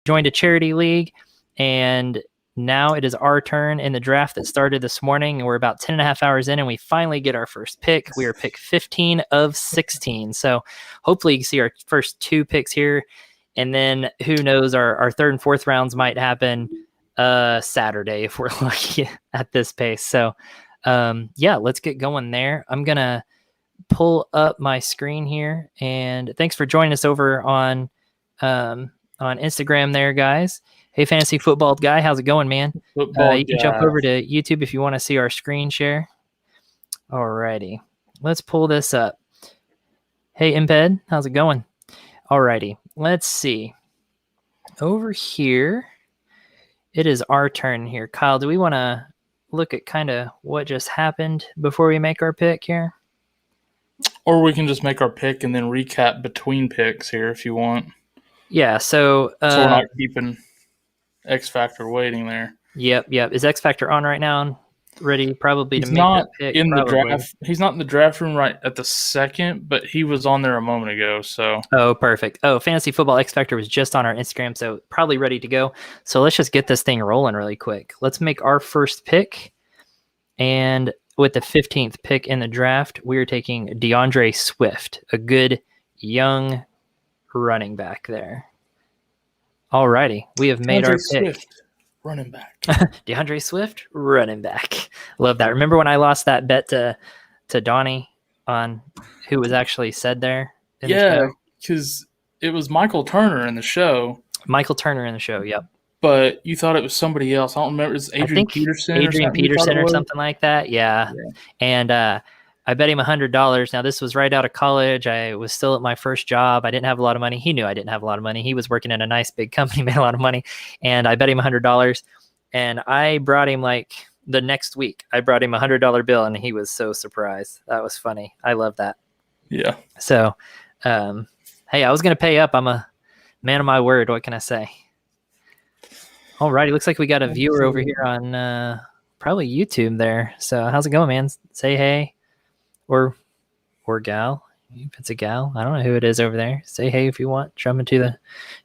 joined a charity league, and now it is our turn in the draft that started this morning. And we're about 10 and a half hours in, and we finally get our first pick. We are pick 15 of 16. So hopefully you can see our first 2 picks here. And then who knows, our third and fourth rounds might happen Saturday if we're lucky at this pace. So let's get going there. I'm going to pull up my screen here, and thanks for joining us over on Instagram there, guys. Hey, Fantasy Football Guy, how's it going, man? You can jump over to YouTube if you want to see our screen share. Alrighty, let's pull this up. Hey, Embed, how's it going? Alrighty, let's see. Over here, it is our turn here. Kyle, do we want to look at kind of what just happened before we make our pick here? Or we can just make our pick and then recap between picks here if you want. Yeah, so we're not keeping X Factor waiting there. Yep. Is X Factor on right now? Ready probably to make that pick? The draft. He's not in the draft room right at the second, but he was on there a moment ago. So. Oh, perfect. Oh, Fantasy Football X Factor was just on our Instagram, so probably ready to go. So let's just get this thing rolling really quick. Let's make our first pick, and with the 15th pick in the draft, we are taking DeAndre Swift, a good young running back there. Alrighty, we have made our pick. Swift, running back. DeAndre Swift, running back. Love that. Remember when I lost that bet to Donnie on who was actually said there? Yeah, because it was Michael Turner in the show. Michael Turner in the show, yep. But you thought it was somebody else. I don't remember. It's Adrian Peterson. Adrian Peterson or something like that. Yeah. And I bet him $100. Now, this was right out of college. I was still at my first job. I didn't have a lot of money. He knew I didn't have a lot of money. He was working in a nice big company, made a lot of money. And I bet him $100. And I brought him the next week. I brought him $100 bill, and he was so surprised. That was funny. I love that. Yeah. So, hey, I was going to pay up. I'm a man of my word. What can I say? Alrighty, looks like we got a viewer over here on probably YouTube there. So how's it going, man? Say hey, or gal. If it's a gal, I don't know who it is over there. Say hey if you want. Jump into the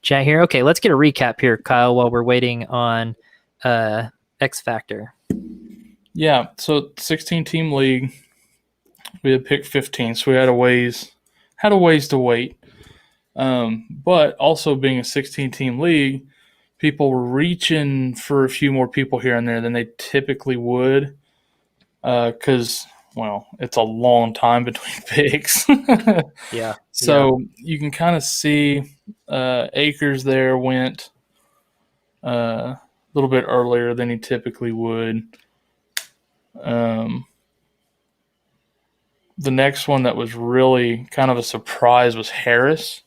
chat here. Okay, let's get a recap here, Kyle, while we're waiting on X Factor. Yeah, so 16-team league. We had picked 15, so we had a ways to wait. But also being a 16-team league, people were reaching for a few more people here and there than they typically would because, it's a long time between picks. Yeah. So you can kind of see Akers there went a little bit earlier than he typically would. The next one that was really kind of a surprise was Harris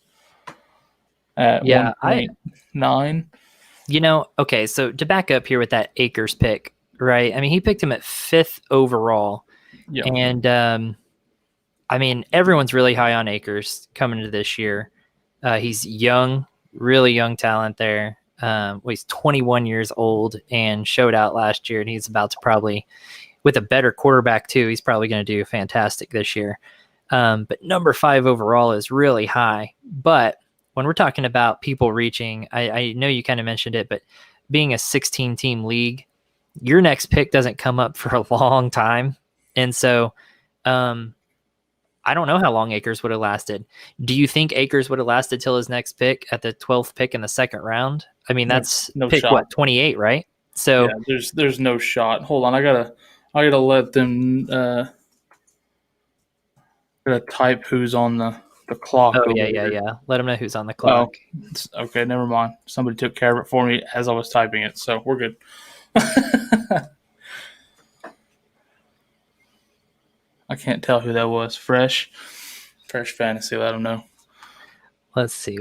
at 1.9. Okay, so to back up here with that Akers pick, right? I mean, he picked him at 5th overall. Yeah. And, everyone's really high on Akers coming into this year. He's young, really young talent there. He's 21 years old and showed out last year, and he's about to probably, with a better quarterback too, he's probably going to do fantastic this year. But number 5 overall is really high. But when we're talking about people reaching, I know you kind of mentioned it, but being a 16-team league, your next pick doesn't come up for a long time. And so I don't know how long Akers would have lasted. Do you think Akers would have lasted till his next pick at the 12th pick in the second round? I mean, that's no pick shot. 28, right? So yeah, there's no shot. Hold on, I gotta let them gotta type who's on the clock. Oh, yeah. Let them know who's on the clock. Oh, okay, never mind. Somebody took care of it for me as I was typing it, so we're good. I can't tell who that was. Fresh Fantasy, let them know. Let's see.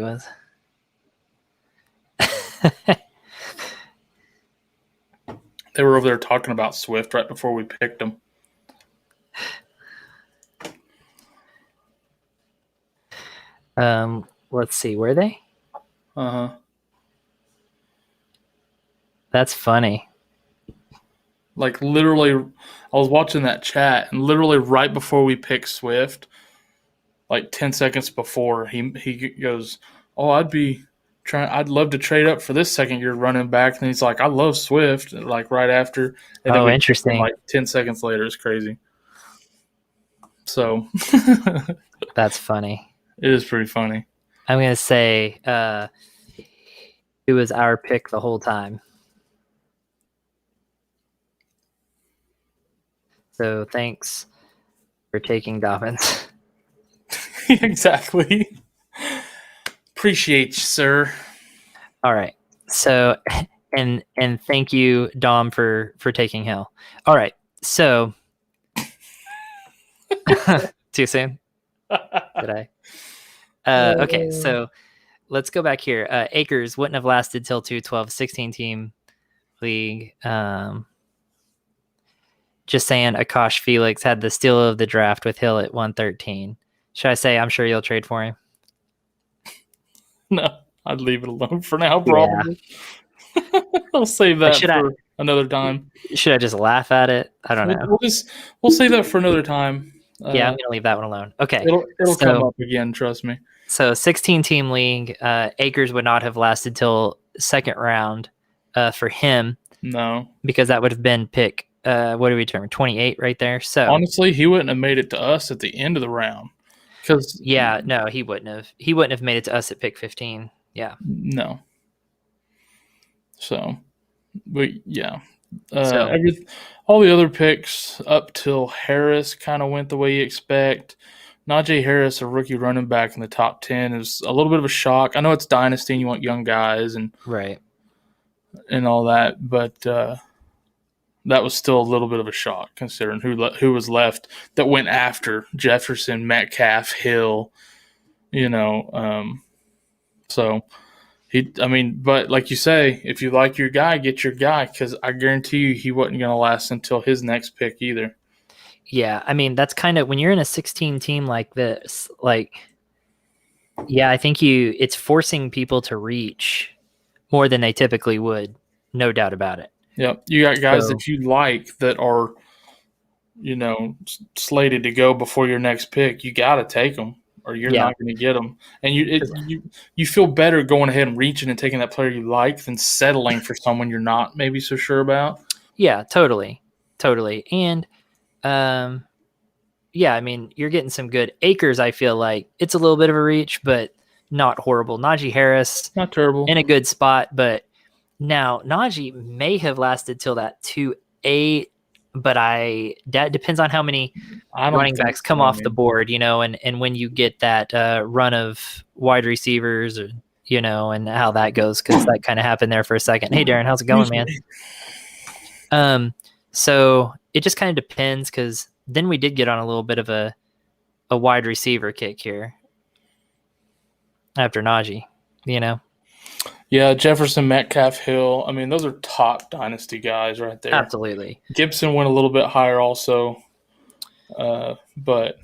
They were over there talking about Swift right before we picked him. Let's see. Were they? Uh-huh. That's funny. Like, literally, I was watching that chat, and literally right before we picked Swift, like 10 seconds before, he goes, "Oh, I'd be I'd love to trade up for this second-year running back. And he's like, I love Swift, like right after. And then we picked him interesting. like 10 seconds later. It's crazy. So That's funny. it is pretty funny. I'm going to say it was our pick the whole time. So thanks for taking Dobbins. Exactly. Appreciate you, sir. All right. So and thank you, Dom, for taking Hill. All right. So too soon? Did I? Okay, so let's go back here. Akers wouldn't have lasted till 212, 16-team league. Just saying, Akash Felix had the steal of the draft with Hill at 113. Should I say I'm sure you'll trade for him? No, I'd leave it alone for now, probably. Yeah. I'll save that for another time. Should I just laugh at it? I don't know. We'll save that for another time. Yeah, I'm going to leave that one alone. Okay. It'll come up again, trust me. So 16-team league, Akers would not have lasted till second round for him. No. Because that would have been pick, what do we determine, 28 right there. So honestly, he wouldn't have made it to us at the end of the round. Yeah, no, he wouldn't have. He wouldn't have made it to us at pick 15. Yeah. No. So, but yeah. All the other picks up till Harris kind of went the way you expect. Najee Harris, a rookie running back in the top 10, is a little bit of a shock. I know it's Dynasty and you want young guys and all that, but that was still a little bit of a shock considering who was left that went after Jefferson, Metcalf, Hill, so but like you say, if you like your guy, get your guy, because I guarantee you he wasn't going to last until his next pick either. Yeah, I mean, that's kind of when you're in a 16 team like this, I think it's forcing people to reach more than they typically would, no doubt about it. Yep. You got guys that you like that are, slated to go before your next pick. You got to take them or you're not going to get them. And you feel better going ahead and reaching and taking that player you like than settling for someone you're not maybe so sure about. Yeah, totally. And, I mean, you're getting some good Akers. I feel like it's a little bit of a reach, but not horrible. Najee Harris, not terrible, in a good spot, but now Najee may have lasted till that 2-8, but that depends on how many running backs come off the board, and when you get that run of wide receivers, and how that goes, because that kind of happened there for a second. Hey, Darren, how's it going, man? So it just kind of depends, because then we did get on a little bit of a wide receiver kick here after Najee, Yeah, Jefferson, Metcalf, Hill. I mean, those are top dynasty guys right there. Absolutely. Gibson went a little bit higher also, but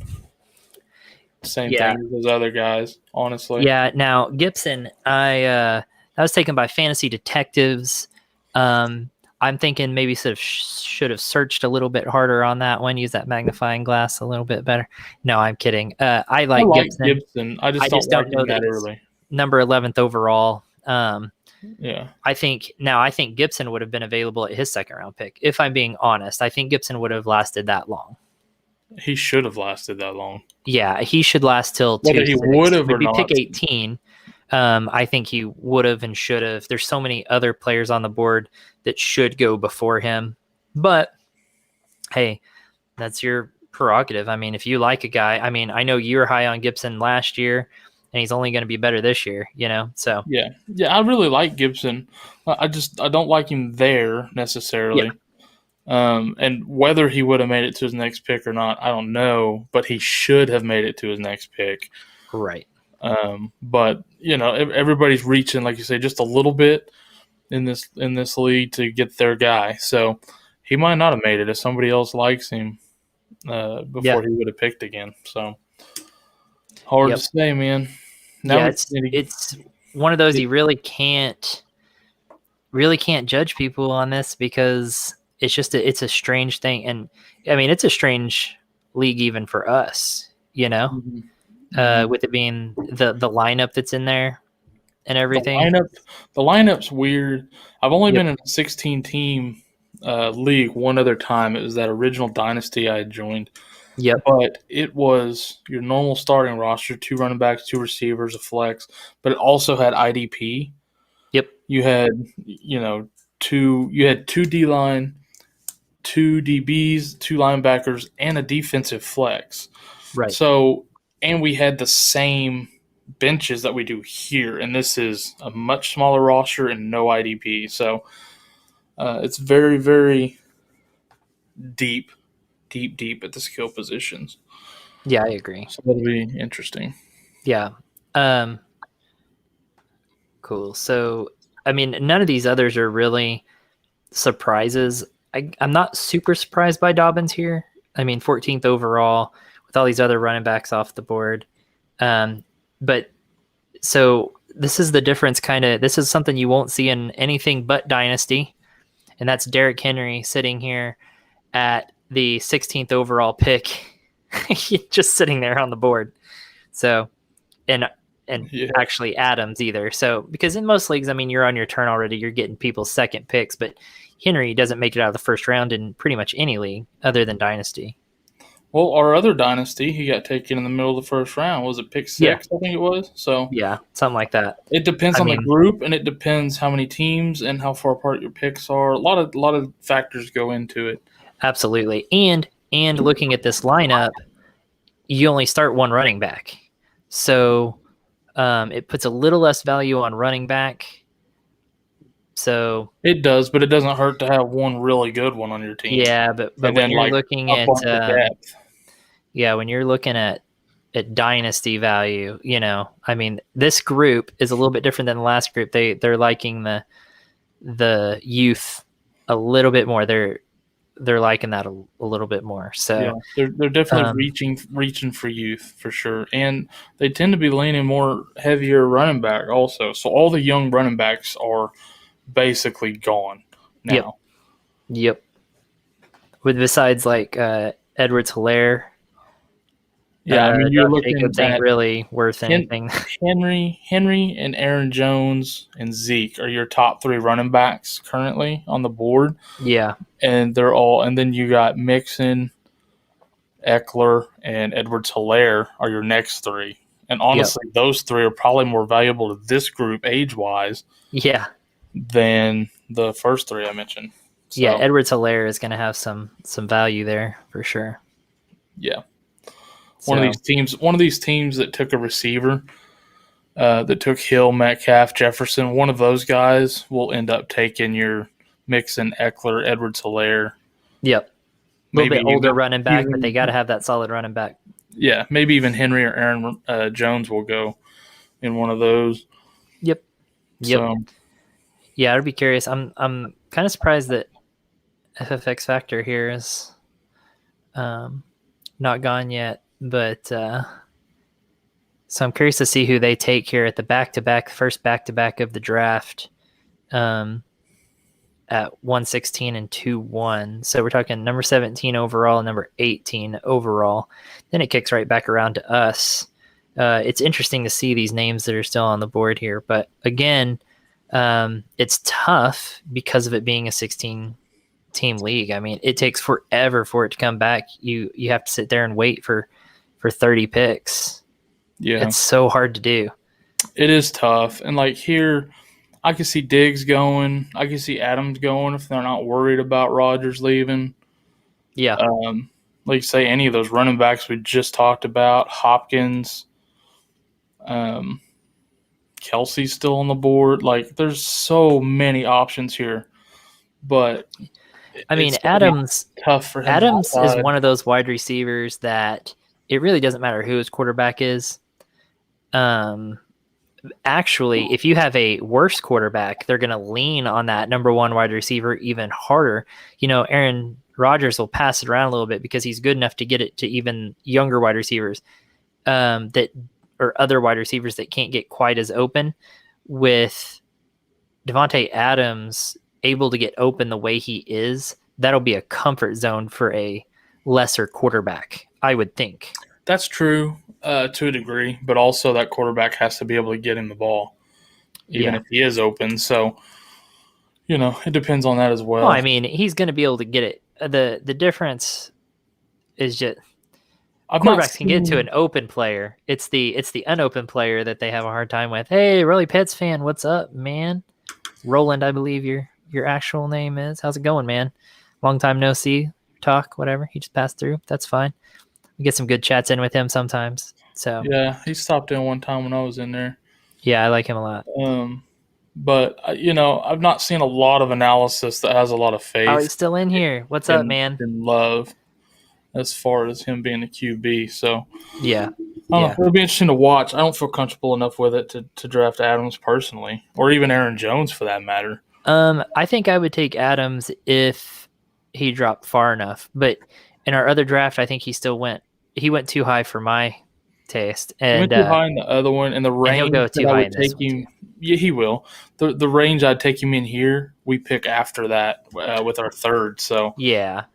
same thing as those other guys, honestly. Yeah, now Gibson, that was taken by Fantasy Detectives. I'm thinking maybe should have searched a little bit harder on that one, use that magnifying glass a little bit better. No, I'm kidding. I like Gibson. I just don't know that early. Number 11th overall. Yeah. I think Gibson would have been available at his second round pick. If I'm being honest, I think Gibson would have lasted that long. He should have lasted that long. Yeah, he should last till whether he would have or not. Pick 18. I think he would have and should have. There's so many other players on the board that should go before him. But hey, that's your prerogative. I mean, if you like a guy, I mean, I know you were high on Gibson last year, and he's only going to be better this year, so. Yeah, I really like Gibson. I don't like him there necessarily. Yeah. And whether he would have made it to his next pick or not, I don't know, but he should have made it to his next pick. Right. But everybody's reaching, like you say, just a little bit in this league to get their guy. So he might not have made it if somebody else likes him before he would have picked again. So hard to say, man. Now it's one of those you really can't judge people on this, because it's just it's a strange thing, and I mean it's a strange league even for us, with it being the lineup that's in there. and The everything. lineup's weird. I've only Yep. been in a 16 team league one other time. It was that original Dynasty I had joined. Yep. But it was your normal starting roster, 2 running backs, 2 receivers, a flex, but it also had IDP. Yep. You had, you had 2 D-line, 2 DBs, 2 linebackers, and a defensive flex. Right. So, and we had the same benches that we do here, and this is a much smaller roster and no IDP. So, it's very, very deep at the skill positions. Yeah, I agree. So that'll be interesting. Yeah. Cool. So, I mean, none of these others are really surprises. I'm not super surprised by Dobbins here. I mean, 14th overall with all these other running backs off the board. But so this is the difference this is something you won't see in anything but Dynasty. And that's Derrick Henry sitting here at the 16th overall pick, just sitting there on the board. So, and actually Adams either. So, because in most leagues, I mean, you're on your turn already. You're getting people's second picks, but Henry doesn't make it out of the first round in pretty much any league other than Dynasty. Well, our other Dynasty, he got taken in the middle of the first round. Was it pick 6? Yeah. I think it was. So yeah, something like that. It depends on the group, and it depends how many teams and how far apart your picks are. A lot of factors go into it. Absolutely. And looking at this lineup, you only start one running back. So it puts a little less value on running back. So it does, but it doesn't hurt to have one really good one on your team. Yeah, but when you're looking at when you're looking at dynasty value, I mean, this group is a little bit different than the last group. They're liking the youth a little bit more. They're liking that a little bit more. So yeah, they're definitely reaching for youth for sure, and they tend to be leaning more heavier running back also. So all the young running backs are basically gone now. Yep. With besides like Edwards-Helaire. Yeah, I mean you're looking Jacobs ain't really worth anything. Henry and Aaron Jones and Zeke are your top 3 running backs currently on the board. Yeah. And then you got Mixon, Eckler, and Edwards-Helaire are your next 3. And honestly, those 3 are probably more valuable to this group age-wise. Yeah. Than the first 3 I mentioned. So, yeah, Edwards-Helaire is going to have some value there for sure. Yeah. One of these teams that took a receiver, that took Hill, Metcalf, Jefferson, one of those guys will end up taking your Mixon, Eckler, Edwards-Helaire. Yep. A little bit older running back, but they got to have that solid running back. Yeah, maybe even Henry or Aaron Jones will go in one of those. Yep. So, yeah, I'd be curious. I'm kind of surprised that FFX Factor here is not gone yet, but so I'm curious to see who they take here at the first back-to-back of the draft at 116 and 2-1. So we're talking number 17 overall and number 18 overall. Then it kicks right back around to us. It's interesting to see these names that are still on the board here, but again, it's tough because of it being a 16-team league. I mean, it takes forever for it to come back. You have to sit there and wait for 30 picks. Yeah. It's so hard to do. It is tough. And like here, I can see Diggs going. I can see Adams going if they're not worried about Rodgers leaving. Yeah. Like say any of those running backs we just talked about, Hopkins, Kelsey's still on the board. Like there's so many options here. But I mean, Adams tough for him. Adams is one of those wide receivers that it really doesn't matter who his quarterback is. Actually, if you have a worse quarterback, they're going to lean on that number 1 wide receiver even harder. Aaron Rodgers will pass it around a little bit because he's good enough to get it to even younger wide receivers or other wide receivers that can't get quite as open. With Devontae Adams able to get open the way he is, that'll be a comfort zone for a lesser quarterback, I would think. That's true to a degree, but also that quarterback has to be able to get him the ball. even if he is open. So, it depends on that as well. Well, I mean, he's going to be able to get it. The difference is just quarterbacks can get to an open player. It's the unopen player that they have a hard time with. Hey, Rolly Pets fan, what's up, man? Roland, I believe your actual name is. How's it going, man? Long time no see, talk, whatever. He just passed through. That's fine. We get some good chats in with him sometimes. So yeah, he stopped in one time when I was in there. Yeah, I like him a lot. But I've not seen a lot of analysis that has a lot of faith. Oh, he's still in here. What's up, man? In Love, as far as him being a QB. So yeah, I don't know. It'll be interesting to watch. I don't feel comfortable enough with it to draft Adams personally, or even Aaron Jones for that matter. I think I would take Adams if he dropped far enough. But in our other draft, I think he went too high for my taste. And he went too high in the other one, and the range he'll go too high in this one. Yeah, he will. The range I'd take him in here, we pick after that with our third. So yeah,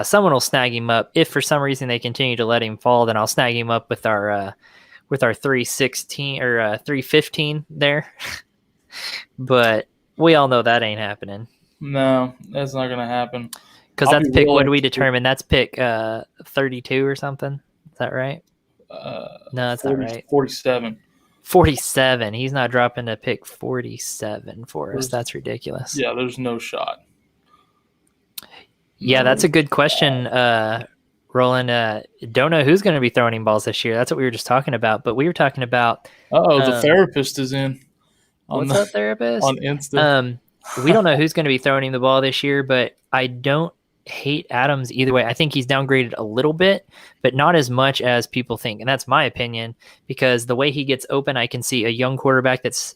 someone will snag him up. If for some reason they continue to let him fall, then I'll snag him up with our 316 or 315 there. But we all know that ain't happening. No, that's not going to happen. Because that's pick. What do we determine? That's pick 32 or something. Is that right? No, that's 40, not right. 47. 47. He's not dropping to pick 47 for us. That's ridiculous. Yeah, there's no shot. Yeah, that's a good question, Roland. Don't know who's going to be throwing him balls this year. That's what we were just talking about. But we were talking about. The therapist is in. What's up, therapist? On Insta. We don't know who's going to be throwing him the ball this year, but I don't hate Adams either way. I think he's downgraded a little bit, but not as much as people think. And that's my opinion, because the way he gets open, I can see a young quarterback that's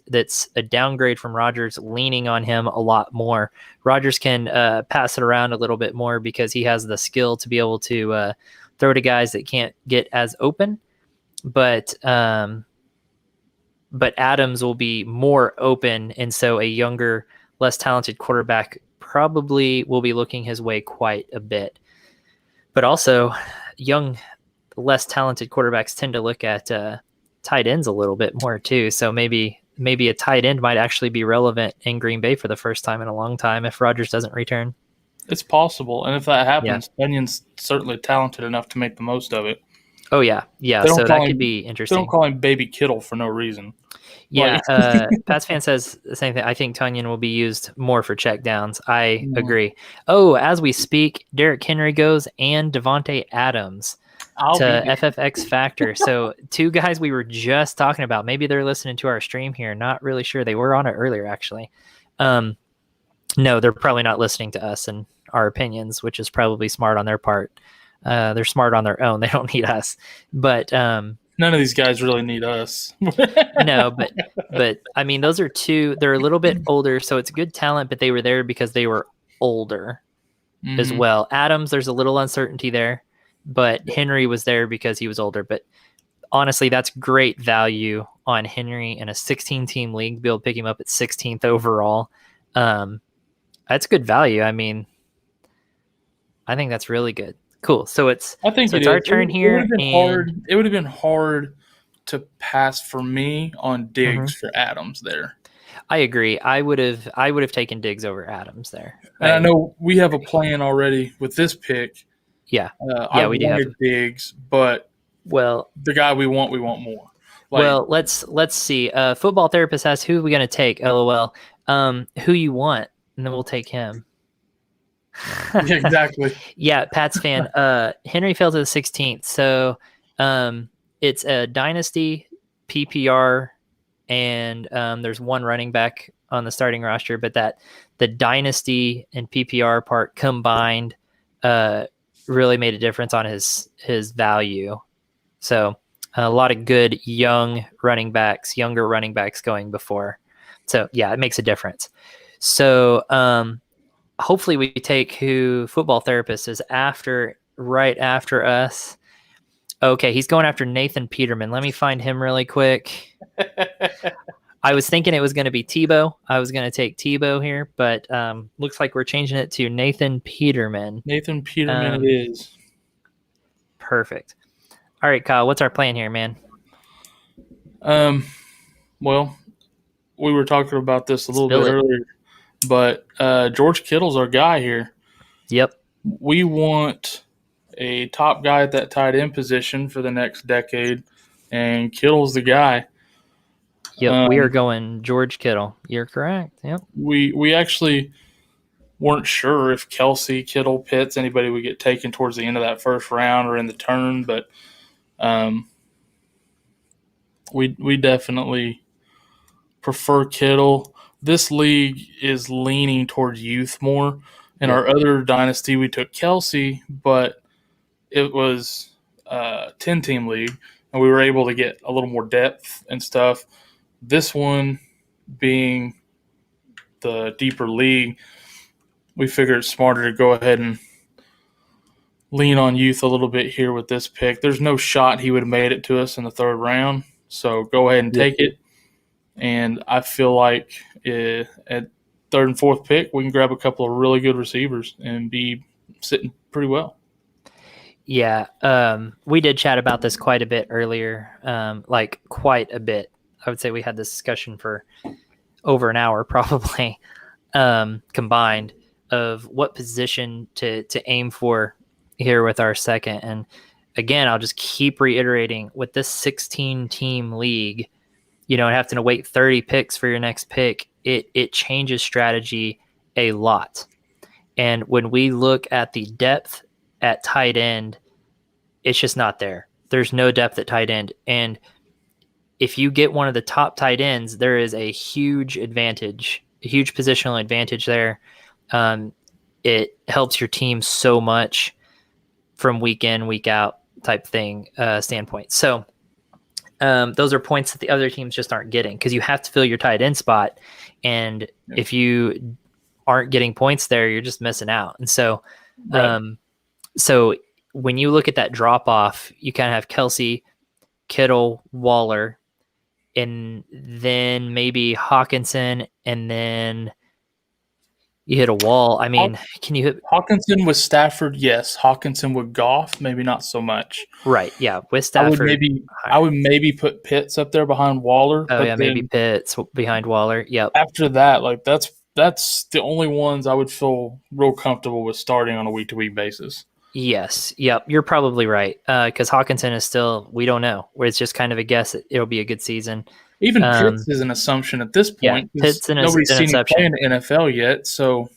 a downgrade from Rodgers leaning on him a lot more. Rodgers can pass it around a little bit more because he has the skill to be able to throw to guys that can't get as open. But Adams will be more open, and so a younger, less talented quarterback probably will be looking his way quite a bit. But also, young, less talented quarterbacks tend to look at tight ends a little bit more too. So maybe a tight end might actually be relevant in Green Bay for the first time in a long time if Rodgers doesn't return. It's possible, and if that happens, Bunyan's certainly talented enough to make the most of it. Oh yeah. So that could be interesting. They don't call him Baby Kittle for no reason. Yeah, Pats fan says the same thing. I think Tunyon will be used more for checkdowns. I agree. Oh, as we speak, Derrick Henry goes and Devontae Adams to FFX Factor. So two guys we were just talking about. Maybe they're listening to our stream here. Not really sure. They were on it earlier, actually. No, they're probably not listening to us and our opinions, which is probably smart on their part. They're smart on their own. They don't need us. But none of these guys really need us. No, but I mean, those are two. They're a little bit older, so it's good talent, but they were there because they were older as well. Adams, there's a little uncertainty there, but Henry was there because he was older. But honestly, that's great value on Henry in a 16-team league. Be able to pick him up at 16th overall. That's good value. I mean, I think that's really good. Cool. So it's our turn here. It would have been hard to pass for me on Diggs for Adams there. I agree. I would have taken Diggs over Adams there. And I know we have a plan already with this pick. Yeah. We wanted Diggs, but the guy we want more. Let's see. Football therapist asks, who are we going to take? LOL. Who you want, and then we'll take him. Yeah, exactly. Yeah, Pats fan. Henry fell to the 16th, so it's a Dynasty PPR, and there's one running back on the starting roster, but the Dynasty and PPR part combined really made a difference on his value. So a lot of good younger running backs going before. So yeah, it makes a difference. So hopefully we take who Football Therapist is right after us. Okay, he's going after Nathan Peterman. Let me find him really quick. I was thinking it was going to be Tebow. I was going to take Tebow here, but looks like we're changing it to Nathan Peterman. Nathan Peterman it is. Perfect. All right, Kyle, what's our plan here, man? Well, we were talking about this a little Spill bit it. earlier, but George Kittle's our guy here. Yep. We want a top guy at that tight end position for the next decade, and Kittle's the guy. Yep. We are going George Kittle. You're correct. Yep. We actually weren't sure if Kelsey, Kittle, Pitts, anybody would get taken towards the end of that first round or in the turn, but we definitely prefer Kittle. This league is leaning towards youth more. In Yep. our other dynasty, we took Kelsey, but it was a 10-team league, and we were able to get a little more depth and stuff. This one being the deeper league, we figured it's smarter to go ahead and lean on youth a little bit here with this pick. There's no shot he would have made it to us in the third round, so go ahead and take it. And I feel like at third and fourth pick, we can grab a couple of really good receivers and be sitting pretty well. Yeah. We did chat about this quite a bit earlier, like quite a bit. I would say we had this discussion for over an hour probably combined of what position to aim for here with our second. And again, I'll just keep reiterating with this 16-team league, you know, having to wait 30 picks for your next pick, it changes strategy a lot. And when we look at the depth at tight end, it's just not there. There's no depth at tight end. And if you get one of the top tight ends, there is a huge advantage, a huge positional advantage there. It helps your team so much from week in, week out type thing standpoint. So those are points that the other teams just aren't getting because you have to fill your tight end spot. And if you aren't getting points there, you're just missing out. And so, so when you look at that drop off, you kind of have Kelsey, Kittle, Waller, and then maybe Hawkinson, and then you hit a wall. I mean, can you hit Hawkinson with Stafford? Yes. Hawkinson with Goff? Maybe not so much. Right. Yeah. With Stafford. I would maybe put Pitts up there behind Waller. Oh, yeah. Maybe Pitts behind Waller. Yep. After that, like that's the only ones I would feel real comfortable with starting on a week-to-week basis. Yes. Yep. You're probably right. Because Hawkinson is still, we don't know, where it's just kind of a guess. It'll be a good season. Even Pitts is an assumption at this point. Yeah, Pitts nobody's seen him play in the NFL yet. So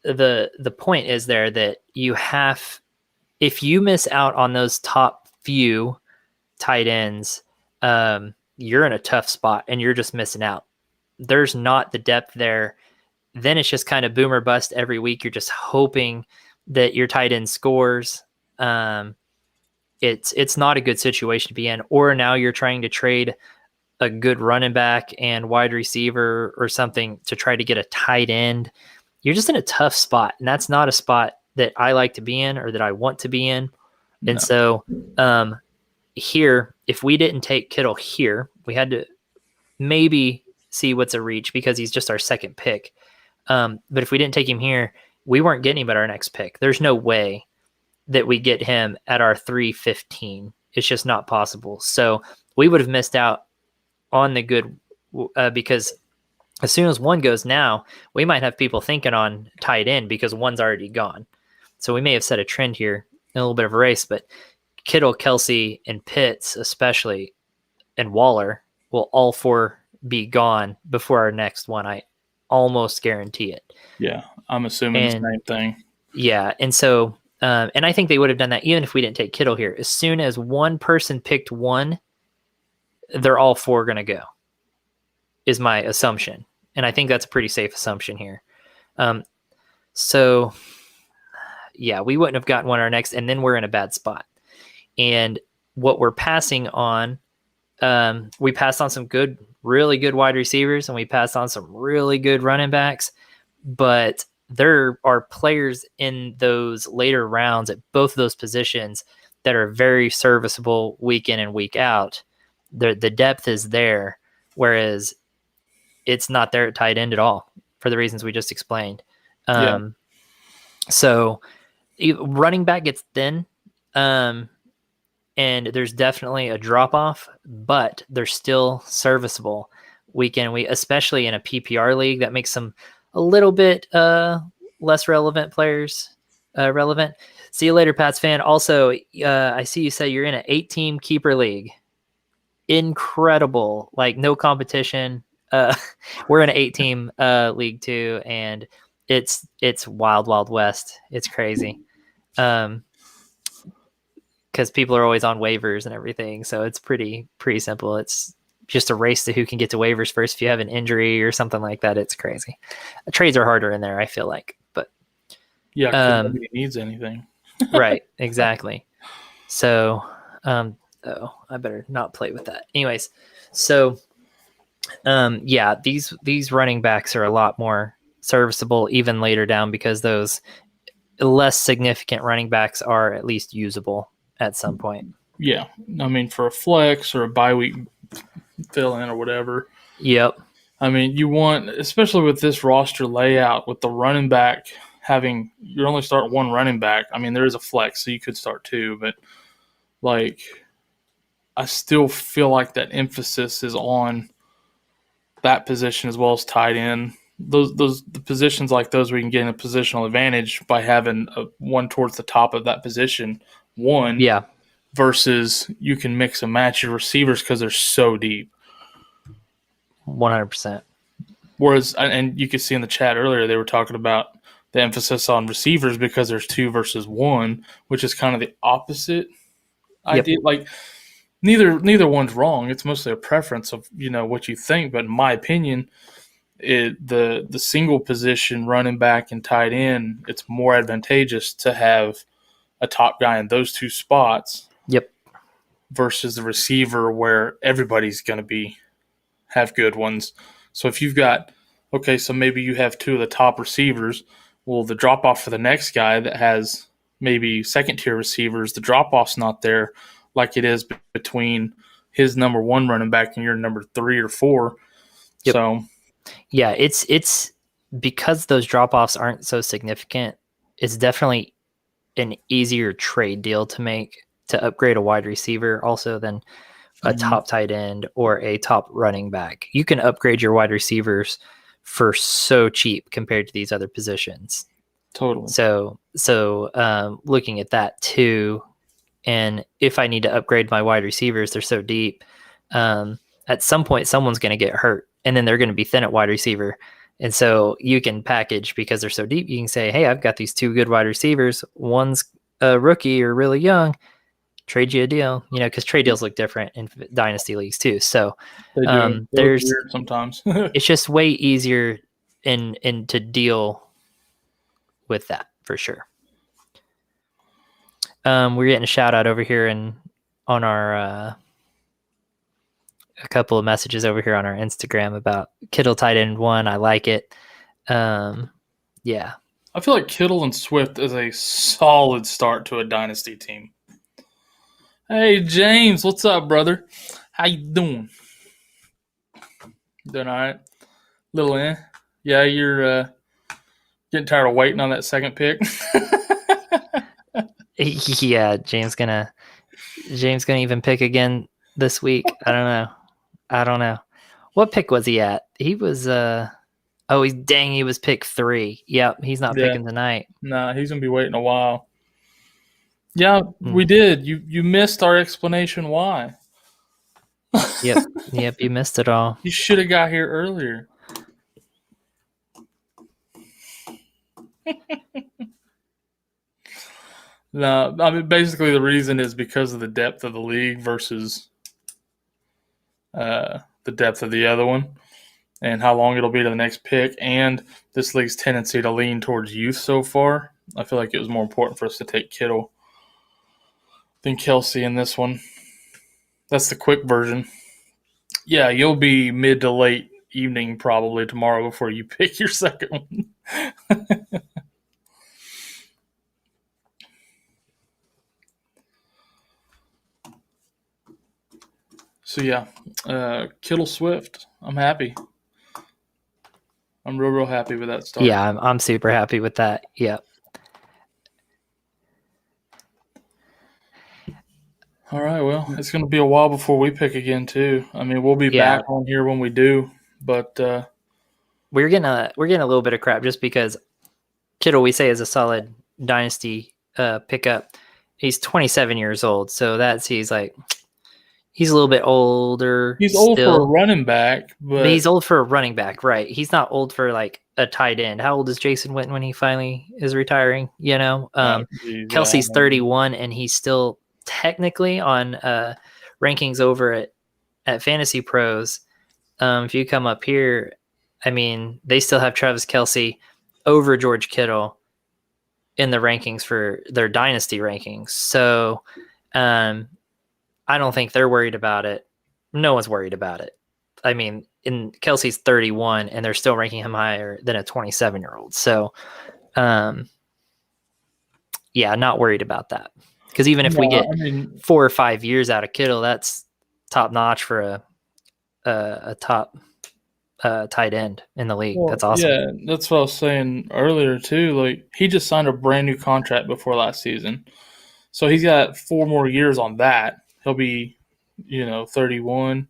the point is there that you have, if you miss out on those top few tight ends, you're in a tough spot and you're just missing out. There's not the depth there. Then it's just kind of boom or bust every week. You're just hoping that your tight end scores. It's not a good situation to be in. Or now you're trying to trade a good running back and wide receiver or something to try to get a tight end. You're just in a tough spot. And that's not a spot that I like to be in or that I want to be in. No. And so here, if we didn't take Kittle here, we had to maybe see what's a reach because he's just our second pick. But if we didn't take him here, we weren't getting him at our next pick. There's no way that we get him at our 315. It's just not possible. So we would have missed out on the good because as soon as one goes now, we might have people thinking on tight end because one's already gone. So we may have set a trend here in a little bit of a race, but Kittle, Kelsey, and Pitts especially, and Waller will all four be gone before our next one. I almost guarantee it. Yeah, I'm assuming the same thing. Yeah, and so and I think they would have done that even if we didn't take Kittle here. As soon as one person picked one, they're all four going to go, is my assumption. And I think that's a pretty safe assumption here. So, yeah, we wouldn't have gotten one our next, and then we're in a bad spot. And what we're passing on, we passed on some good, really good wide receivers, and we passed on some really good running backs. But there are players in those later rounds at both of those positions that are very serviceable week in and week out. The depth is there, whereas it's not there at tight end at all for the reasons we just explained. So running back gets thin, and there's definitely a drop off, but they're still serviceable. week in, especially in a PPR league that makes some a little bit less relevant players relevant. See you later, Pats fan. Also, I see you say you're in an 8-team keeper league. Incredible, like no competition. We're in an 8-team league too, and it's wild west. It's crazy. Because people are always on waivers and everything, so it's pretty simple. It's just a race to who can get to waivers first. If you have an injury or something like that, it's crazy. Trades are harder in there, I feel like, but yeah, because nobody needs anything. Right, exactly. So, I better not play with that. Anyways, so, yeah, these running backs are a lot more serviceable even later down because those less significant running backs are at least usable at some point. Yeah, I mean, for a flex or a bye week fill in or whatever. Yep. I mean, you want, especially with this roster layout, with the running back having, you're only starting one running back. I mean, there is a flex, so you could start two, but like, I still feel like that emphasis is on that position as well as tight end. The positions like those where you can get in a positional advantage by having one towards the top of that position. Yeah. Versus you can mix and match your receivers because they're so deep. 100%. Whereas, and you could see in the chat earlier, they were talking about the emphasis on receivers because there's 2 versus 1, which is kind of the opposite idea. Like neither one's wrong. It's mostly a preference of what you think. But in my opinion, the single position running back and tight end, it's more advantageous to have a top guy in those 2 spots. Yep. Versus the receiver where everybody's going to have good ones. So if you've got, so maybe you have 2 of the top receivers. Well, the drop off for the next guy that has maybe second tier receivers, the drop off's not there like it is between his number 1 running back and your number 3 or 4. Yep. So yeah, it's because those drop offs aren't so significant. It's definitely an easier trade deal to make to upgrade a wide receiver also than a top tight end or a top running back. You can upgrade your wide receivers for so cheap compared to these other positions. Totally. So looking at that too, and if I need to upgrade my wide receivers, they're so deep. At some point, someone's going to get hurt, and then they're going to be thin at wide receiver. And so you can package because they're so deep. You can say, hey, I've got these 2 good wide receivers. One's a rookie or really young. Trade you a deal, because trade deals look different in dynasty leagues too. So there's weird sometimes. It's just way easier in to deal with that for sure. We're getting a shout out over here on our a couple of messages over here on our Instagram about Kittle tight end 1. I like it. Yeah. I feel like Kittle and Swift is a solid start to a dynasty team. Hey, James, what's up, brother? How you doing? Doing all right? Little in? Yeah, you're getting tired of waiting on that second pick? Yeah, James gonna even pick again this week. I don't know. What pick was he at? He was he was pick 3. Yep, he's not picking tonight. Nah, he's gonna be waiting a while. Yeah, we did. You missed our explanation why. Yep, you missed it all. You should have got here earlier. No, I mean, basically the reason is because of the depth of the league versus the depth of the other one and how long it'll be to the next pick, and this league's tendency to lean towards youth so far. I feel like it was more important for us to take Kittle than Kelsey in this one. That's the quick version. Yeah, you'll be mid to late evening probably tomorrow before you pick your second one. So yeah, Kittle Swift. I'm happy. I'm real happy with that start. Yeah, I'm super happy with that. Yeah. All right, well, it's going to be a while before we pick again too. I mean, we'll be back on here when we do. But we're getting a little bit of crap just because Kittle we say is a solid dynasty pickup. He's 27 years old, so he's a little bit older. he's old for a still. running back, But he's old for a running back, right? He's not old for like a tight end. How old is Jason Witten when he finally is retiring? Kelsey's 31, and he's still technically on rankings over at Fantasy Pros. If you come up here, I mean, they still have Travis Kelce over George Kittle in the rankings for their dynasty rankings. So I don't think they're worried about it. No one's worried about it. I mean, Kelsey's 31 and they're still ranking him higher than a 27-year-old. So, not worried about that. Because even if we get 4 or 5 years out of Kittle, that's top notch for a top tight end in the league. That's awesome. Yeah, that's what I was saying earlier too. Like, he just signed a brand new contract before last season, so he's got 4 more years on that. He'll be, 31,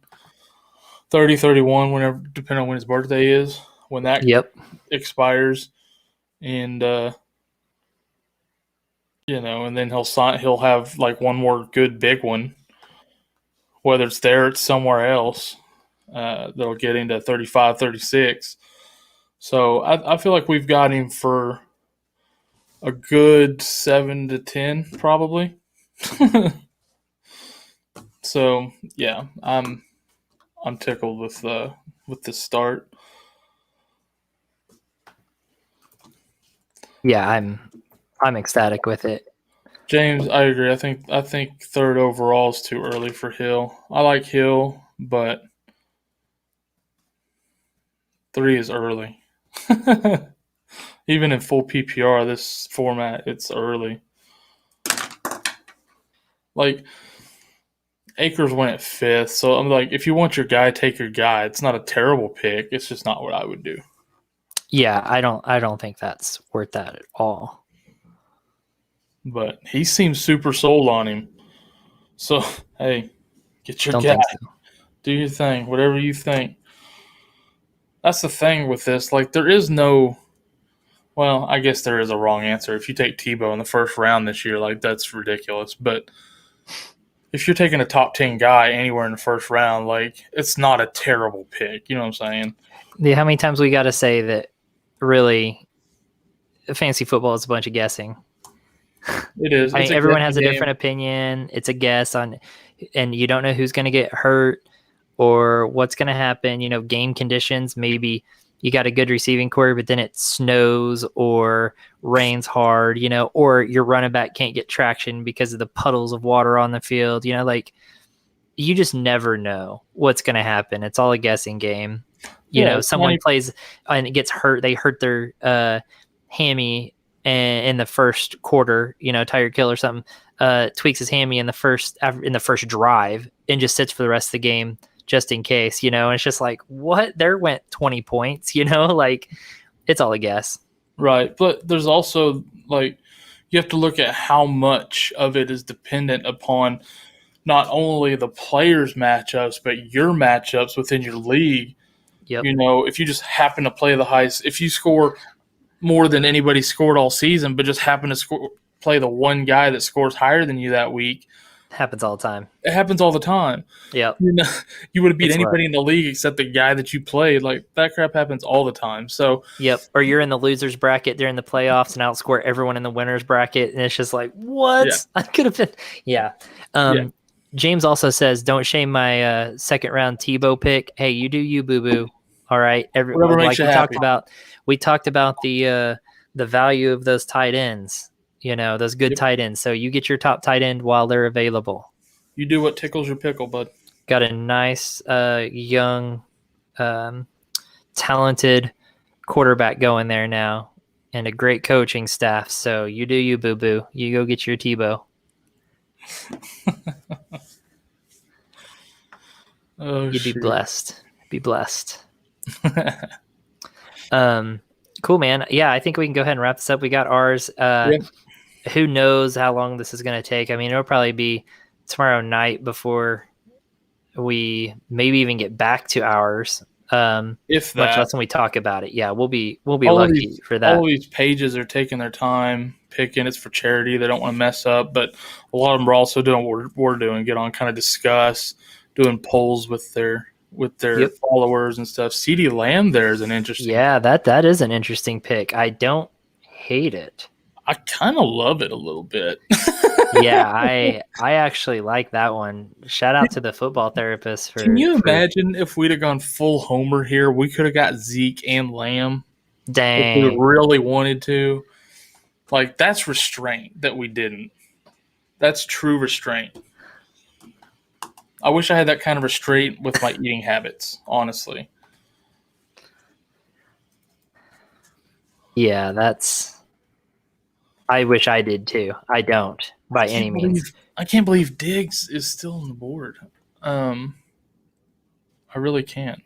whenever, depending on when his birthday is, when that expires, and and then he'll have like one more good big one, whether it's there or it's somewhere else. That'll get into 35, 36. So I feel like we've got him for a good 7 to 10, probably. So yeah, I'm tickled with the start. Yeah, I'm ecstatic with it. James, I agree. I think third overall is too early for Hill. I like Hill, but 3 is early. Even in full PPR, this format, it's early. Like, Akers went at 5th, so I'm like, if you want your guy, take your guy. It's not a terrible pick. It's just not what I would do. Yeah, I don't think that's worth that at all. But he seems super sold on him. So, hey, get your guy. So. Do your thing, whatever you think. That's the thing with this. Like, there is no – well, I guess there is a wrong answer. If you take Tebow in the first round this year, like, that's ridiculous. But if you're taking a top 10 guy anywhere in the first round, like, it's not a terrible pick. You know what I'm saying? Yeah, how many times we got to say that really fantasy football is a bunch of guessing? It is. I mean, everyone has a different opinion. It's a guess on, and you don't know who's going to get hurt or what's going to happen. Game conditions. Maybe you got a good receiving core, but then it snows or rains hard. Or your running back can't get traction because of the puddles of water on the field. Like you just never know what's going to happen. It's all a guessing game. Someone plays and it gets hurt. They hurt their hammy in the first quarter, Tyreek Hill or something, tweaks his hammy in the first drive and just sits for the rest of the game just in case, and it's just like, what? There went 20 points, like it's all a guess. Right. But there's also like, you have to look at how much of it is dependent upon not only the players' matchups, but your matchups within your league. Yep. If you just happen to play the highest, if you score more than anybody scored all season, but just happen to play the one guy that scores higher than you that week. It happens all the time. It happens all the time. Yep. You would have beat anybody in the league except the guy that you played. Like, that crap happens all the time. So. Yep. Or you're in the losers bracket during the playoffs and outscore everyone in the winners bracket, and it's just like, what? Yeah. I could have been. Yeah. James also says, don't shame my second round Tebow pick. Hey, you do you, boo boo. All right. Whatever makes you happy. We talked about the value of those tight ends, those good tight ends. So you get your top tight end while they're available. You do what tickles your pickle, bud. Got a nice, young, talented quarterback going there now and a great coaching staff. So you do you, boo boo. You go get your Tebow. You'd be blessed. Be blessed. Cool, man. Yeah, I think we can go ahead and wrap this up. We got ours. Who knows how long this is going to take? I mean, it'll probably be tomorrow night before we maybe even get back to ours. If much that. less when we talk about it. Yeah, we'll be all of lucky these for all that. of these pages are taking their time picking. It's for charity. They don't want to mess up, but a lot of them are also doing what we're doing, get on, kind of discuss, doing polls with their Yep. followers and stuff. CD Lamb there is an interesting. Yeah, that is an interesting pick. I don't hate it. I kind of love it a little bit. Yeah, I actually like that one. Shout out to the football therapist Can you for imagine if we'd have gone full homer here? We could have got Zeke and Lamb if we dang. really wanted to. Like, that's restraint that we didn't. That's true restraint. I wish I had that kind of restraint with my eating habits, honestly. Yeah, that's I wish I did too. I don't I by any can't means. believe I can't believe Diggs is still on the board. Um, I really can't.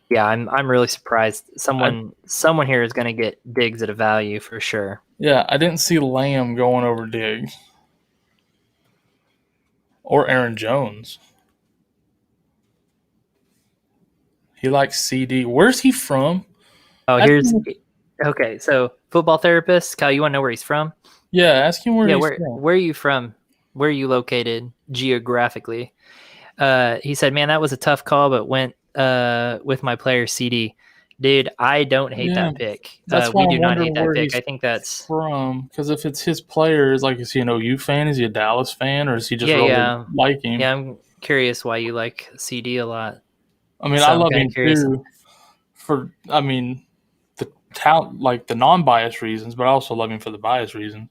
Yeah, I'm really surprised. I Someone here is going to get Diggs at a value for sure. Yeah, I didn't see Lamb going over Diggs or Aaron Jones. He likes CD. Where's he from? Oh, Ask here's him, okay. So football therapist, Kyle, you want to know where he's from? yeah, ask him where Yeah, he's from. where are you from? Where are you located geographically? He said, "Man, that was a tough call, but went with my player CD." Dude, I don't hate Yeah, that pick. that's why We I do not wonder hate that where pick. he's I think that's from. Because if it's his players, like, is he an OU fan? Is he a Dallas fan? Or is he just yeah, really yeah, like him? yeah. I'm curious why you like CD a lot. I mean, I So I'm love kind of him curious. too I mean, the talent, like the non-biased reasons, but I also love him for the biased reason.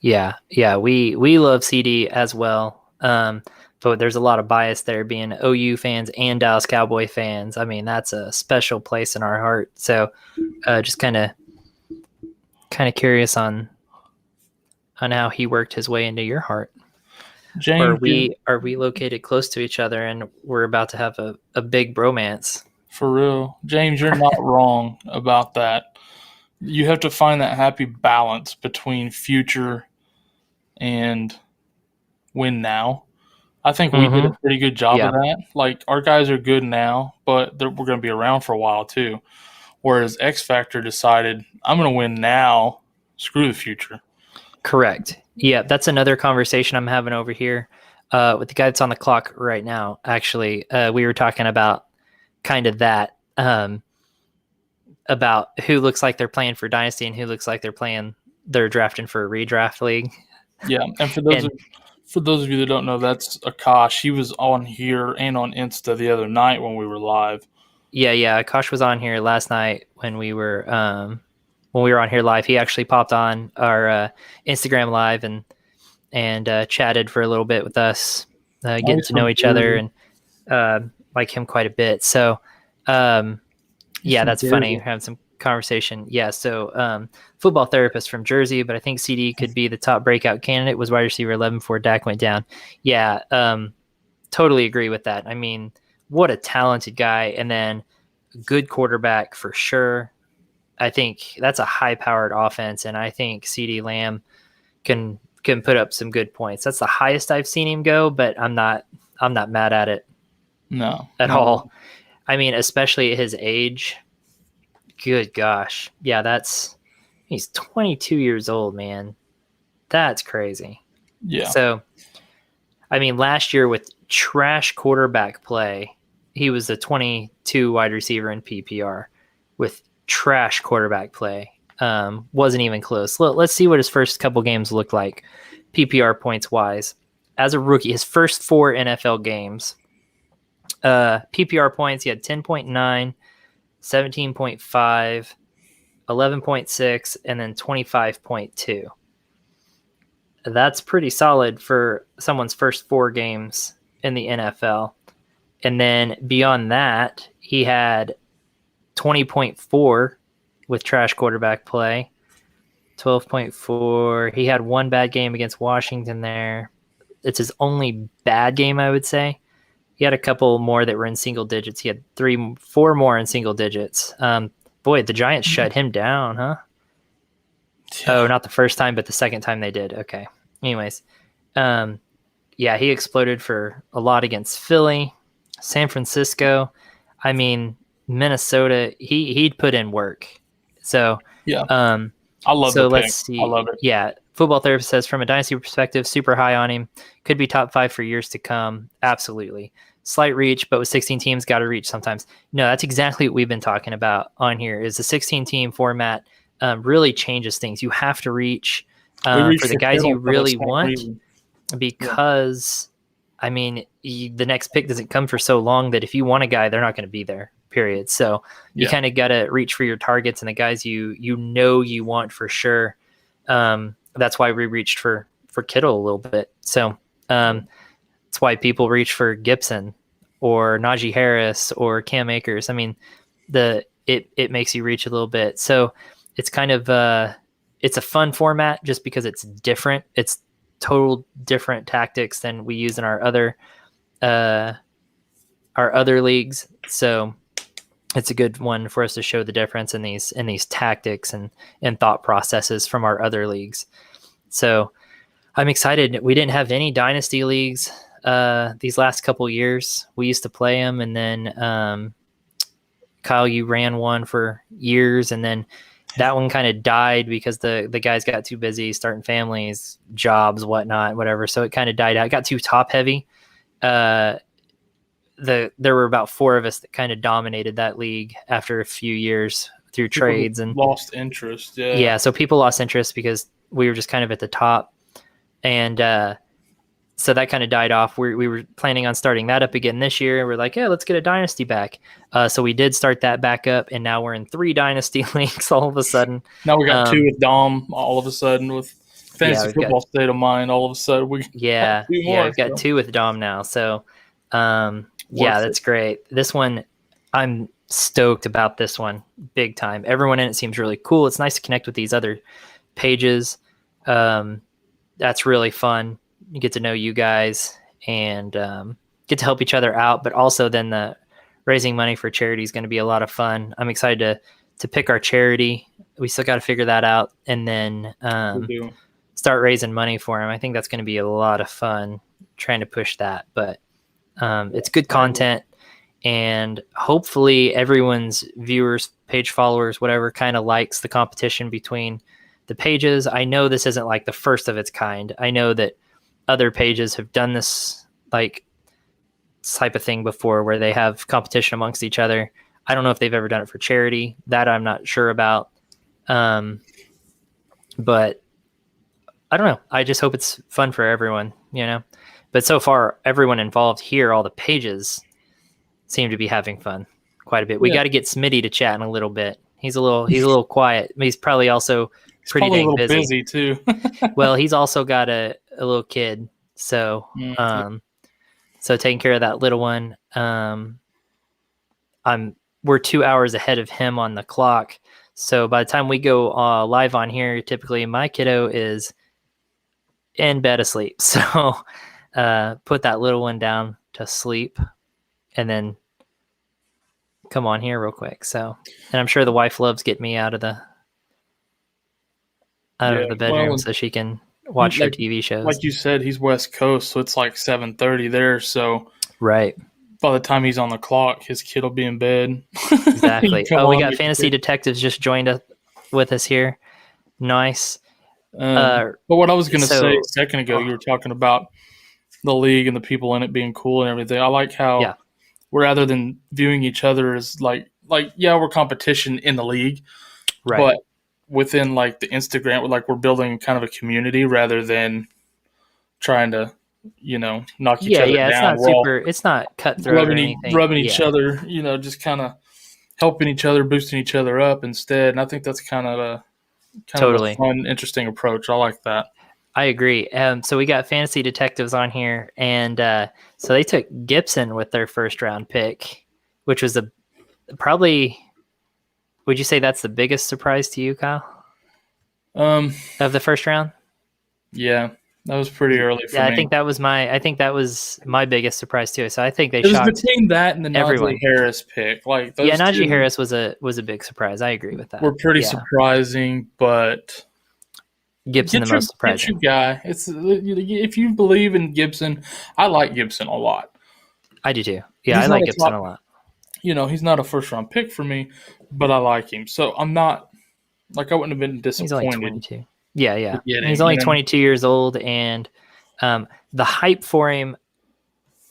Yeah, yeah, we love CD as well. But there's a lot of bias there being OU fans and Dallas Cowboy fans. I mean, that's a special place in our heart. So, just kind of curious on how he worked his way into your heart. Or James, are we located close to each other and we're about to have a big bromance? for real, James, you're not wrong about that. You have to find that happy balance between future and win now. I think we did a Mm-hmm. pretty good job of Yeah, that. Like, our guys are good now, but we're going to be around for a while too. Whereas X Factor decided, I'm going to win now. Screw the future. correct. Yeah, that's another conversation I'm having over here with the guy that's on the clock right now. Actually, we were talking about kind of that about who looks like they're playing for Dynasty and who looks like they're drafting for a redraft league. Yeah, and And for those of you that don't know, that's Akash. He was on here and on Insta the other night when we were live. yeah, Kosh was on here last night when we were on here live. He actually popped on our Instagram live and chatted for a little bit with us, Oh, getting he's to know from each other Jersey. and like him quite a bit. So He's yeah, from that's funny. Jersey. Having some conversation. Yeah, so football therapist from Jersey, but I think CD could be the top breakout candidate. Was wide receiver 11 before Dak went down. Yeah, totally agree with that. I mean, what a talented guy, and then good quarterback for sure. I think that's a high-powered offense, and I think CD Lamb can put up some good points. That's the highest I've seen him go, but I'm not mad at it No, at not all. I mean, especially at his age. Good gosh. Yeah, he's 22 years old, man. That's crazy. yeah. So, I mean, last year with trash quarterback play, he was the 22 wide receiver in PPR with trash quarterback play. Wasn't even close. Let's see what his first couple games looked like, PPR points wise. As a rookie, his first 4 NFL games, PPR points, he had 10.9, 17.5, 11.6, and then 25.2. That's pretty solid for someone's first 4 games in the NFL. And then beyond that, he had 20.4 with trash quarterback play, 12.4. He had one bad game against Washington there. It's his only bad game, I would say. He had a couple more that were in single digits. He had 4 more in single digits. Boy, the Giants shut him down, huh? Yeah. Oh, not the first time, but the second time they did. Okay. Anyways, yeah, he exploded for a lot against Philly. San Francisco. I mean, Minnesota. He'd put in work. So, Yeah, um, I love the so let's pick. I see. love it. Yeah, Football Therapist says from a dynasty perspective, super high on him. Could be top 5 for years to come. Absolutely. Slight reach, but with 16 teams, got to reach sometimes. No, that's exactly what we've been talking about on here. Is the 16 team format really changes things. You have to reach We for reached the for guys you Kittle for the really same want reason. because I mean, the next pick doesn't come for so long that if you want a guy, they're not going to be there. Period. So you Yeah. kind of got to reach for your targets and the guys you know you want for sure. That's why we reached for Kittle a little bit. So that's why people reach for Gibson or Najee Harris or Cam Akers. I mean, it makes you reach a little bit. So it's kind of it's a fun format just because it's different. It's total different tactics than we use in uh, our other leagues. So it's a good one for us to show the difference in these tactics and thought processes from our other leagues. So I'm excited. We didn't have any dynasty leagues these last couple years. We used to play them, and then Kyle, you ran one for years, and then that one kind of died because the guys got too busy starting families, jobs, whatnot, whatever. So it kind of died out. It got too top heavy. There were about 4 of us that kind of dominated that league after a few years through People trades and lost interest. Yeah. yeah. So people lost interest because we were just kind of at the top, and so that kind of died off. We were planning on starting that up again this year. We're like, yeah, let's get a dynasty back. So we did start that back up, and now we're in 3 dynasty leagues all of a sudden. Now we got 2 with Dom all of a sudden with fantasy football state of mind. All of a sudden we got 2 more. We've got 2 with Dom now. So yeah, that's great. This one, I'm stoked about this one big time. Everyone in it seems really cool. It's nice to connect with these other pages. That's really fun. You get to know you guys and get to help each other out, but also then the raising money for charity is going to be a lot of fun. I'm excited to pick our charity. We still got to figure that out and then start raising money for him. I think that's going to be a lot of fun trying to push that, but it's good content, and hopefully everyone's viewers, page followers, whatever, kind of likes the competition between the pages. I know this isn't like the first of its kind. I know that other pages have done this like type of thing before where they have competition amongst each other. I don't know if they've ever done it for charity. That I'm not sure about. But I don't know. I just hope it's fun for everyone, you know? But so far, everyone involved here, all the pages seem to be having fun quite a bit. We got to get Smitty to chat in a little bit. He's a little quiet. He's probably also pretty dang busy too. Well, he's also got a little kid, so so taking care of that little one. We're 2 hours ahead of him on the clock. So by the time we go live on here, typically my kiddo is in bed asleep. So put that little one down to sleep and then come on here real quick. So, and I'm sure the wife loves getting me out of the bedroom so she can watch her TV shows. Like you said, he's West Coast, so it's like 7:30 there. So right. By the time he's on the clock, his kid will be in bed. Exactly. Oh, we got Fantasy Detectives just joined with us here. Nice. But what I was going to say a second ago, you were talking about the league and the people in it being cool and everything. I like how rather than viewing each other as like we're competition in the league, right? But within like the Instagram, like we're building kind of a community rather than trying to knock each other down. It's not cutthroat or anything. Rubbing each other, just kind of helping each other, boosting each other up instead. And I think that's kind of a fun, interesting approach. I like that. I agree. So we got Fantasy Detectives on here, and so they took Gibson with their first round pick, which was probably. Would you say that's the biggest surprise to you, Kyle? Of the first round? Yeah, that was pretty early for me. I think that was my biggest surprise too. So I think they shocked between that and the Najee Harris pick. Like those Najee Harris was a big surprise. I agree with that. Were pretty surprising, but Gibson the most surprising guy. It's if you believe in Gibson, I like Gibson a lot. I do too. Yeah, I He's not like a Gibson top, a lot. he's not a first round pick for me, but I like him. So I'm not like I wouldn't have been He's only disappointed 22. Yeah, to yeah. get He's him. only 22 years old, and the hype for him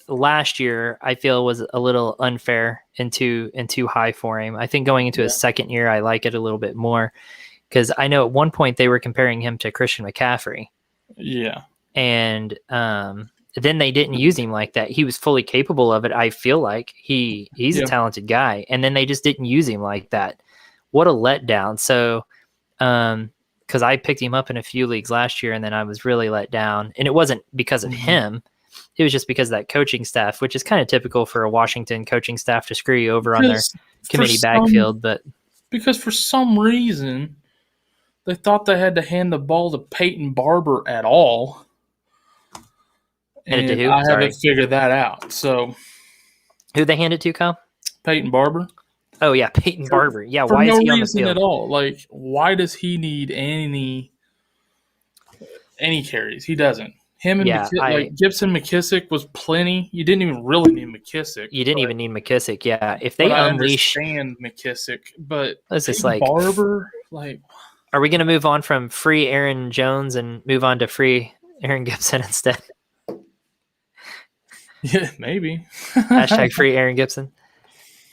last year I feel was a little unfair and too high for him. I think going into Yeah. his second year, I like it a little bit more because I know at one point they were comparing him to Christian McCaffrey, Yeah. and then they didn't use him like that. He was fully capable of it. I feel like he's a Yeah. talented guy, and then they just didn't use him like that. What a letdown. So because I picked him up in a few leagues last year, and then I was really let down. And it wasn't because of Mhm. him; it was just because of that coaching staff, which is kind of typical for a Washington coaching staff to screw you over on their Because for committee some backfield. But because for some reason they thought they had to hand the ball to Peyton Barber at all, hand it to and who? I haven't Sorry, figured that out. So who they hand it to, Kyle? Peyton Barber Oh yeah, Peyton for Barber. Yeah, for why is no he on the reason at field? all. Like, why does he need any carries? He doesn't. Him and Yeah, like Gibson McKissick was plenty. You didn't even really need McKissick, you didn't but even need McKissick. Yeah, if but they I unleash, understand McKissick. But let's just Peyton like, Barber, like, are we going to move on from free Aaron Jones and move on to free Aaron Gibson instead? yeah, maybe. Hashtag free Aaron Gibson.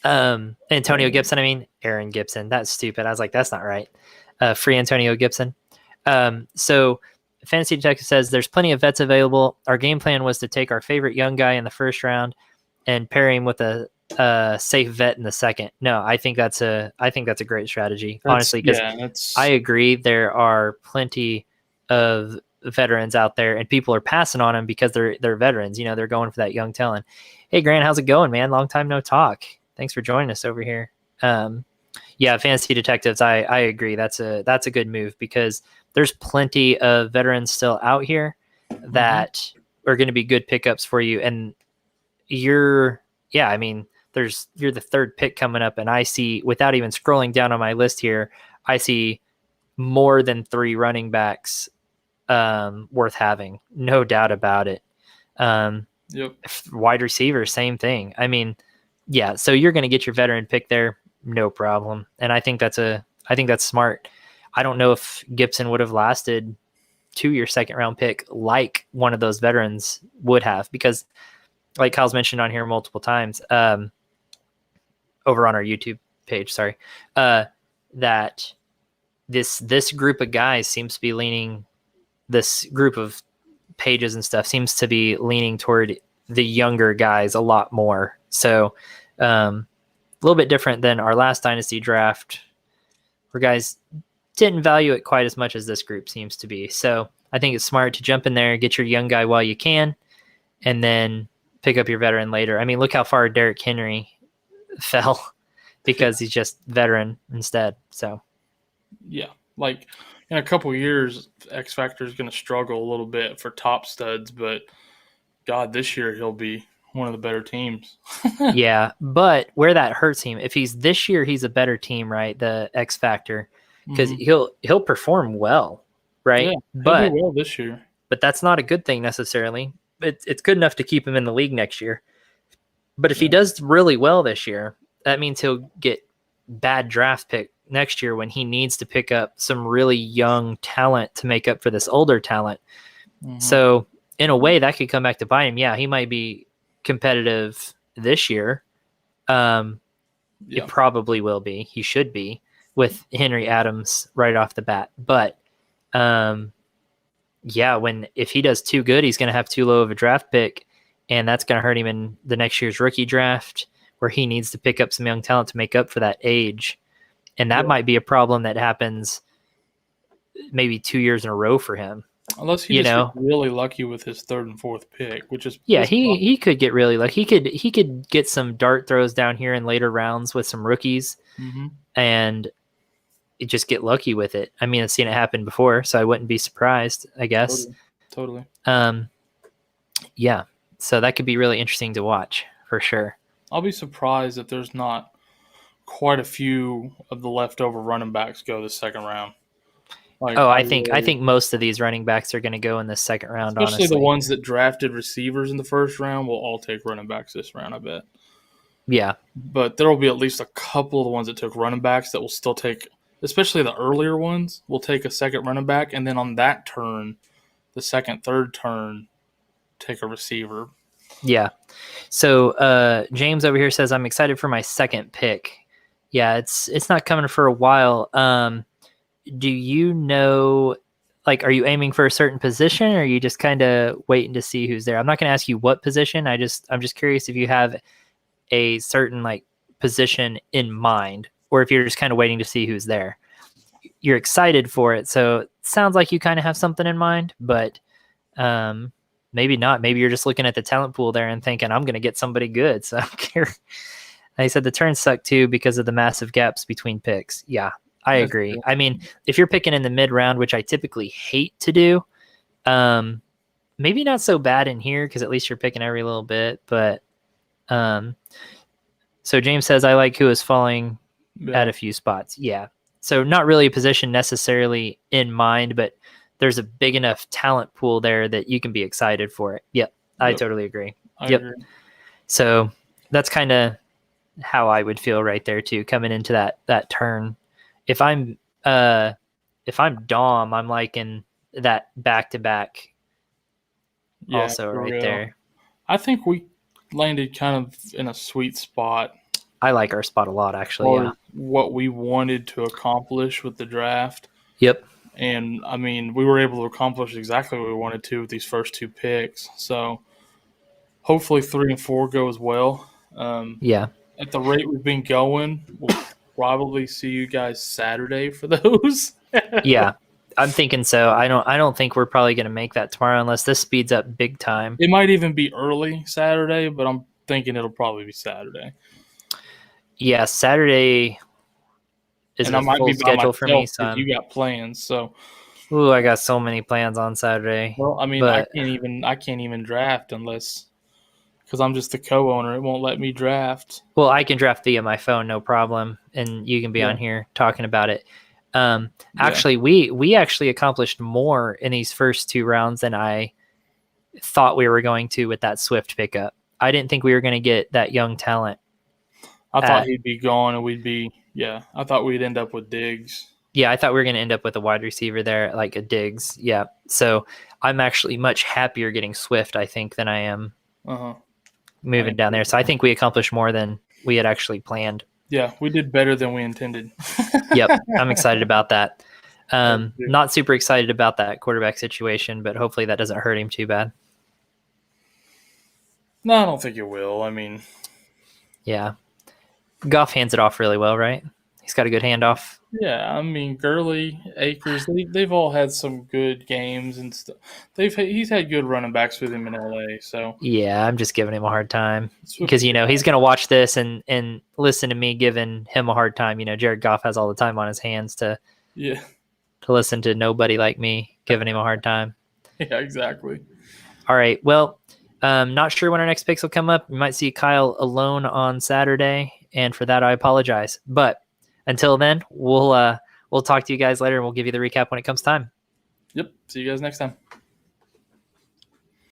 Antonio Gibson. I mean, Aaron Gibson. That's stupid. I was like, that's not right. Free Antonio Gibson. So Fantasy Detective says there's plenty of vets available. Our game plan was to take our favorite young guy in the first round and pair him with a safe vet in the second. No, I think that's a great strategy, honestly, because I That's agree there are plenty of veterans out there, and people are passing on them because they're veterans. You know, they're going for that young talent. Hey, Grant, how's it going, man? Long time no talk. Thanks for joining us over here. Yeah, Fantasy Detectives. I agree. That's a good move because there's plenty of veterans still out here that are going to be good pickups for you. And I mean, you're the third pick coming up, and I see, without even scrolling down on my list here, I see more than 3 running backs worth having, no doubt about it. yep. Wide receiver, same thing. I mean, yeah, so you're going to get your veteran pick there, no problem. And I think that's smart. I don't know if Gibson would have lasted to your second round pick like one of those veterans would have, because like Kyle's mentioned on here multiple times, over on our YouTube page, sorry, that this group of guys seems to be leaning, this group of pages and stuff seems to be leaning toward the younger guys a lot more. So a little bit different than our last Dynasty draft, where guys didn't value it quite as much as this group seems to be. So I think it's smart to jump in there, get your young guy while you can, and then pick up your veteran later. I mean, look how far Derrick Henry fell because he's just veteran instead. So Yeah, like in a couple of years, X Factor is going to struggle a little bit for top studs, but God, this year he'll be one of the better teams. yeah, but where that hurts him, if he's this year, he's a better team, right? The X Factor, because he'll perform well, Yeah, right? he'll do well this year. But that's not a good thing necessarily. It's good enough to keep him in the league next year. But if he does really well this year, that means he'll get bad draft pick next year when he needs to pick up some really young talent to make up for this older talent. So in a way, that could come back to bite him. Yeah, he might be competitive this year. It probably will be. He should be with Henry Adams right off the bat. But if he does too good, he's going to have too low of a draft pick, and that's going to hurt him in the next year's rookie draft, where he needs to pick up some young talent to make up for that age. And that might be a problem that happens maybe 2 years in a row for him. Unless he gets really lucky with his third and fourth pick, which is he could get really lucky. He could get some dart throws down here in later rounds with some rookies, and just get lucky with it. I mean, I've seen it happen before, so I wouldn't be surprised, I guess. Totally. Yeah. So that could be really interesting to watch for sure. I'll be surprised if there's not quite a few of the leftover running backs go the second round. Like, Oh, I think most of these running backs are going to go in the second round, especially honestly. the ones that drafted receivers in the first round will all take running backs this round, I bet. Yeah. But there will be at least a couple of the ones that took running backs that will still take, especially the earlier ones, will take a second running back, and then on that turn, the second, third turn, take a receiver. Yeah. So James over here says I'm excited for my second pick. Yeah, it's not coming for a while. Do you know, like, are you aiming for a certain position, or are you just kind of waiting to see who's there? I'm not going to ask you what position. I'm just curious if you have a certain like position in mind, or if you're just kind of waiting to see who's there. You're excited for it, so it sounds like you kind of have something in mind, but maybe not. Maybe you're just looking at the talent pool there and thinking, I'm going to get somebody good, so I don't care. He said the turns suck too because of the massive gaps between picks. Yeah, I That's agree. true. I mean, if you're picking in the mid round, which I typically hate to do, maybe not so bad in here because at least you're picking every little bit. But so James says I like who is falling at a few spots. Yeah. So not really a position necessarily in mind, but there's a big enough talent pool there that you can be excited for it. Yep. I totally agree. I Yep. agree. So that's kind of how I would feel right there too, coming into that turn. If I'm Dom, I'm liking that back-to-back also right real. there. I think we landed kind of in a sweet spot I like our spot a lot, actually. for Yeah. what we wanted to accomplish with the draft. Yep. And, I mean, we were able to accomplish exactly what we wanted to with these first two picks. So, hopefully 3 and 4 go as well. Yeah. At the rate we've been going, we'll probably see you guys Saturday for those. Yeah. I'm thinking so. I don't think we're probably going to make that tomorrow unless this speeds up big time. It might even be early Saturday, but I'm thinking it'll probably be Saturday. Yeah, Saturday is And I a might full be by schedule for me, myself so because you got plans. So, ooh, I got so many plans on Saturday. well, I mean, but I can't even draft unless because I'm just the co-owner. It won't let me draft. well, I can draft via my phone, no problem, and you can be on here talking about it. Actually, we actually accomplished more in these first two rounds than I thought we were going to with that Swift pickup. I didn't think we were going to get that young talent. I thought he'd be gone and we'd be I thought we'd end up with Diggs. Yeah, I thought we were going to end up with a wide receiver there, like a Diggs. Yeah, so I'm actually much happier getting Swift, I think, than I am moving down there. So I think we accomplished more than we had actually planned. Yeah, we did better than we intended. Yep, I'm excited about that. Not super excited about that quarterback situation, but hopefully that doesn't hurt him too bad. No, I don't think it will. I mean, yeah, Goff hands it off really well, right? He's got a good handoff. Yeah, I mean Gurley, Akers, they've all had some good games and stuff. He's had good running backs with him in LA. So yeah, I'm just giving him a hard time because he's going to watch this and listen to me giving him a hard time. Jared Goff has all the time on his hands to listen to nobody like me giving him a hard time. Yeah, exactly. All right, well, not sure when our next picks will come up. We might see Kyle alone on Saturday, and for that I apologize. But until then, we'll talk to you guys later, and we'll give you the recap when it comes time. Yep. See you guys next time.